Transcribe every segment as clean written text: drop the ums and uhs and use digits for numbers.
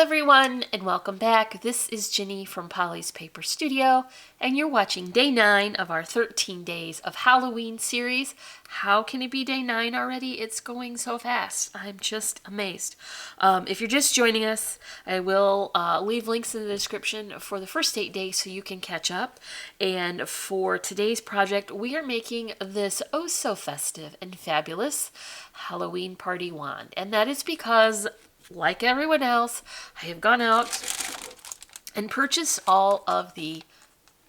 everyone, and welcome back. This is Ginny from Polly's Paper Studio, and you're watching day 9 of our 13 days of Halloween series. How can it be day 9 already? It's going so fast. I'm just amazed. If you're just joining us, I will leave links in the description for the first 8 days so you can catch up. And for today's project, we are making this oh so festive and fabulous Halloween party wand. And that is because, like everyone else, I have gone out and purchased all of the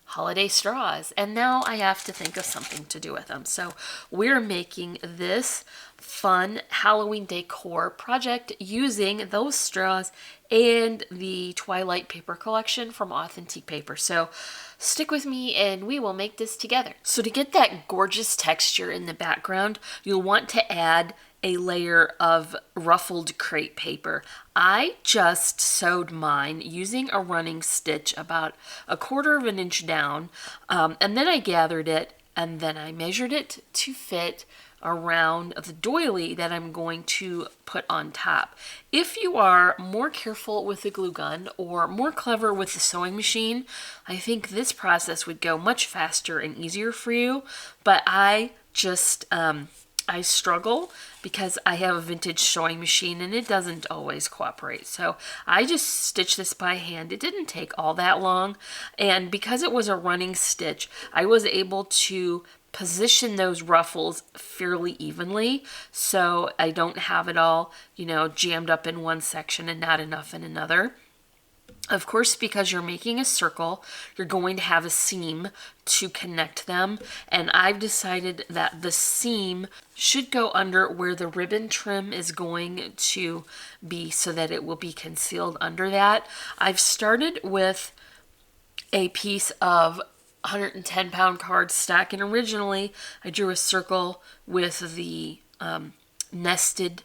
holiday straws, and now I have to think of something to do with them. So we're making this fun Halloween decor project using those straws and the Twilight Paper collection from Authentique Paper. So stick with me and we will make this together. So to get that gorgeous texture in the background, you'll want to add a layer of ruffled crepe paper. I just sewed mine using a running stitch about 1/4 of an inch down, and then I gathered it and then I measured it to fit around the doily that I'm going to put on top. If you are more careful with the glue gun or more clever with the sewing machine, I think this process would go much faster and easier for you, but I just I struggle because I have a vintage sewing machine and it doesn't always cooperate. So I just stitched this by hand. It didn't take all that long. And because it was a running stitch, I was able to position those ruffles fairly evenly so I don't have it all, jammed up in one section and not enough in another. Of course, because you're making a circle, you're going to have a seam to connect them, and I've decided that the seam should go under where the ribbon trim is going to be so that it will be concealed under that. I've started with a piece of 110-pound cardstock, and originally I drew a circle with the nested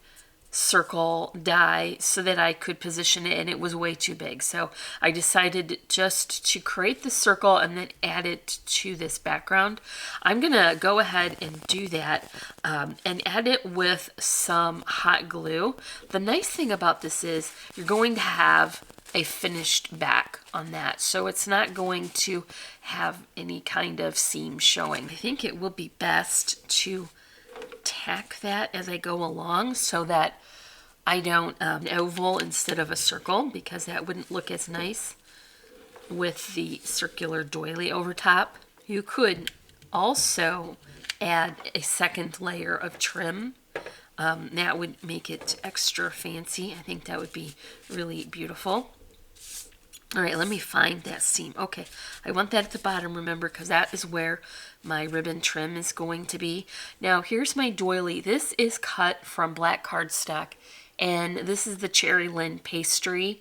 circle die so that I could position it, and it was way too big. So I decided just to create the circle and then add it to this background. I'm gonna go ahead and do that and add it with some hot glue. The nice thing about this is you're going to have a finished back on that, so it's not going to have any kind of seam showing. I think it will be best to tack that as I go along so that I don't oval instead of a circle, because that wouldn't look as nice with the circular doily over top. You could also add a second layer of trim. That would make it extra fancy. I think that would be really beautiful. All right, let me find that seam. Okay, I want that at the bottom, remember, because that is where my ribbon trim is going to be. Now, here's my doily. This is cut from black cardstock, and this is the Cherry Lynn pastry,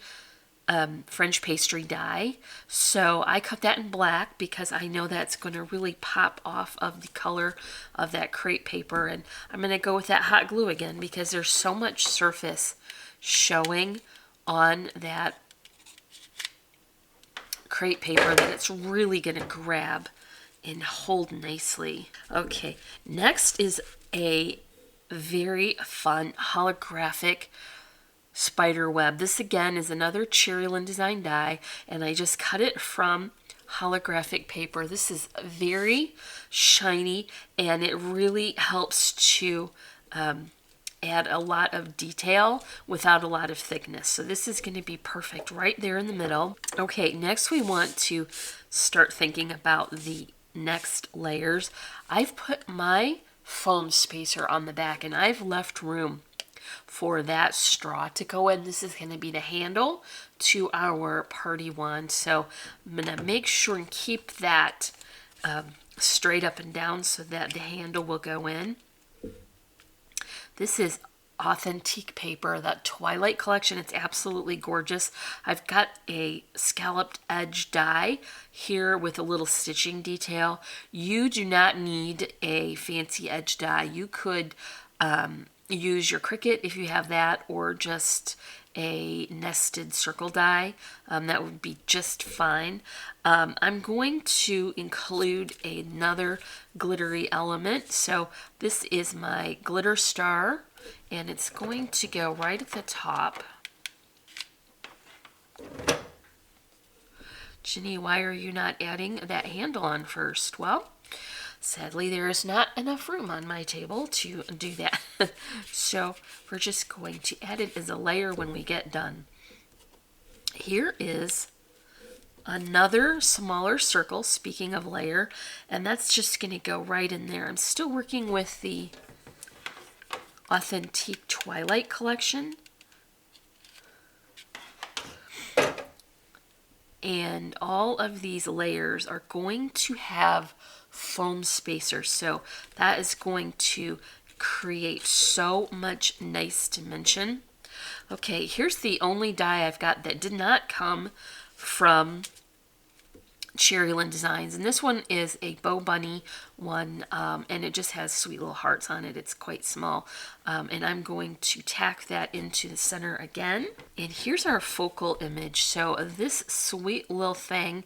French pastry die. So I cut that in black because I know that's going to really pop off of the color of that crepe paper. And I'm going to go with that hot glue again because there's so much surface showing on that crepe paper that it's really going to grab and hold nicely. Okay, next is a very fun holographic spiderweb. This again is another Cherry Lynn design die, and I just cut it from holographic paper. This is very shiny and it really helps to add a lot of detail without a lot of thickness. So this is going to be perfect right there in the middle. Okay, next we want to start thinking about the next layers. I've put my foam spacer on the back and I've left room for that straw to go in. This is going to be the handle to our party wand. So I'm going to make sure and keep that straight up and down so that the handle will go in. This is Authentique Paper, that Twilight Collection. It's absolutely gorgeous. I've got a scalloped edge die here with a little stitching detail. You do not need a fancy edge die. You could use your Cricut if you have that, or just a nested circle die. That would be just fine. I'm going to include another glittery element. So this is my glitter star, and it's going to go right at the top. Ginny, why are you not adding that handle on first? Well, sadly, there is not enough room on my table to do that. So we're just going to add it as a layer when we get done. Here is another smaller circle, speaking of layer, and that's just going to go right in there. I'm still working with the Authentique Twilight Collection. And all of these layers are going to have foam spacers, so that is going to create so much nice dimension. Okay, here's the only die I've got that did not come from Cherryland Designs, and this one is a Bow Bunny one, and it just has sweet little hearts on it. It's quite small, and I'm going to tack that into the center again. And here's our focal image. So this sweet little thing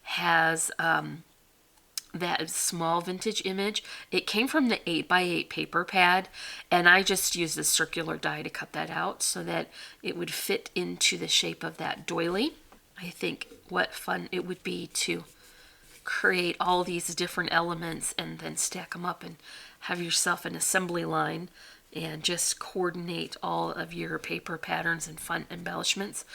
has that small vintage image. It came from the 8x8 paper pad, and I just used a circular die to cut that out so that it would fit into the shape of that doily. I think what fun it would be to create all these different elements and then stack them up and have yourself an assembly line and just coordinate all of your paper patterns and fun embellishments.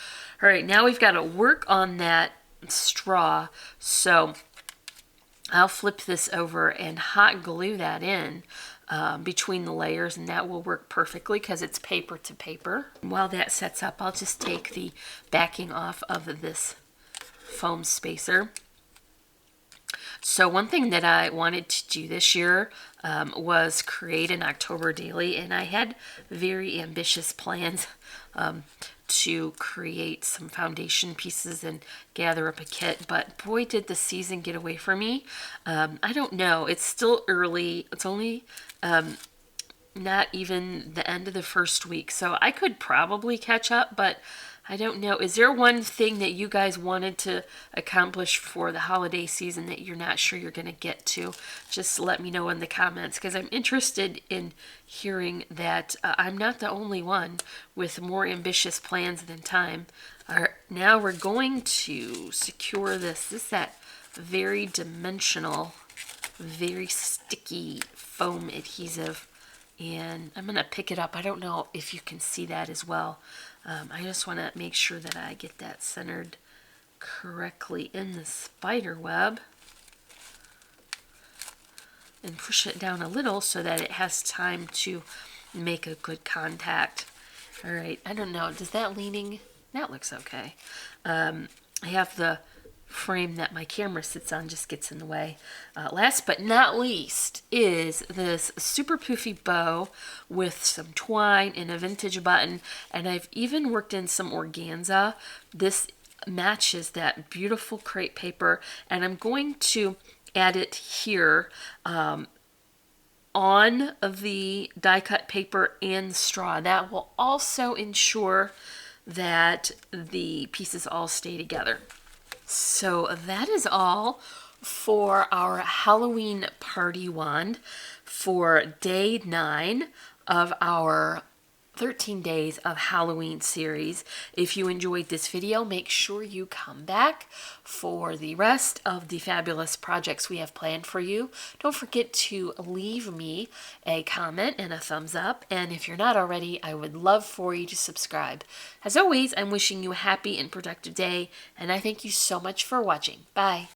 All right, now we've got to work on that straw. So I'll flip this over and hot glue that in between the layers, and that will work perfectly because it's paper to paper. While that sets up, I'll just take the backing off of this foam spacer. So one thing that I wanted to do this year was create an October daily, and I had very ambitious plans to create some foundation pieces and gather up a kit, but boy did the season get away from me. I don't know, it's still early. It's only not even the end of the first week, so I could probably catch up, but I don't know. Is there one thing that you guys wanted to accomplish for the holiday season that you're not sure you're going to get to? Just let me know in the comments, because I'm interested in hearing that I'm not the only one with more ambitious plans than time. Now we're going to secure this. This is that very dimensional, very sticky foam adhesive, and I'm going to pick it up. I don't know if you can see that as well. I just want to make sure that I get that centered correctly in the spider web and push it down a little so that it has time to make a good contact. All right, I don't know, does that leaning, that looks okay. I have the frame that my camera sits on just gets in the way. Last but not least is this super poofy bow with some twine and a vintage button, and I've even worked in some organza. This matches that beautiful crepe paper, and I'm going to add it here on the die cut paper and straw. That will also ensure that the pieces all stay together. So that is all for our Halloween party wand for day 9 of our 13 days of Halloween series. If you enjoyed this video, make sure you come back for the rest of the fabulous projects we have planned for you. Don't forget to leave me a comment and a thumbs up, and if you're not already, I would love for you to subscribe. As always, I'm wishing you a happy and productive day, and I thank you so much for watching. Bye.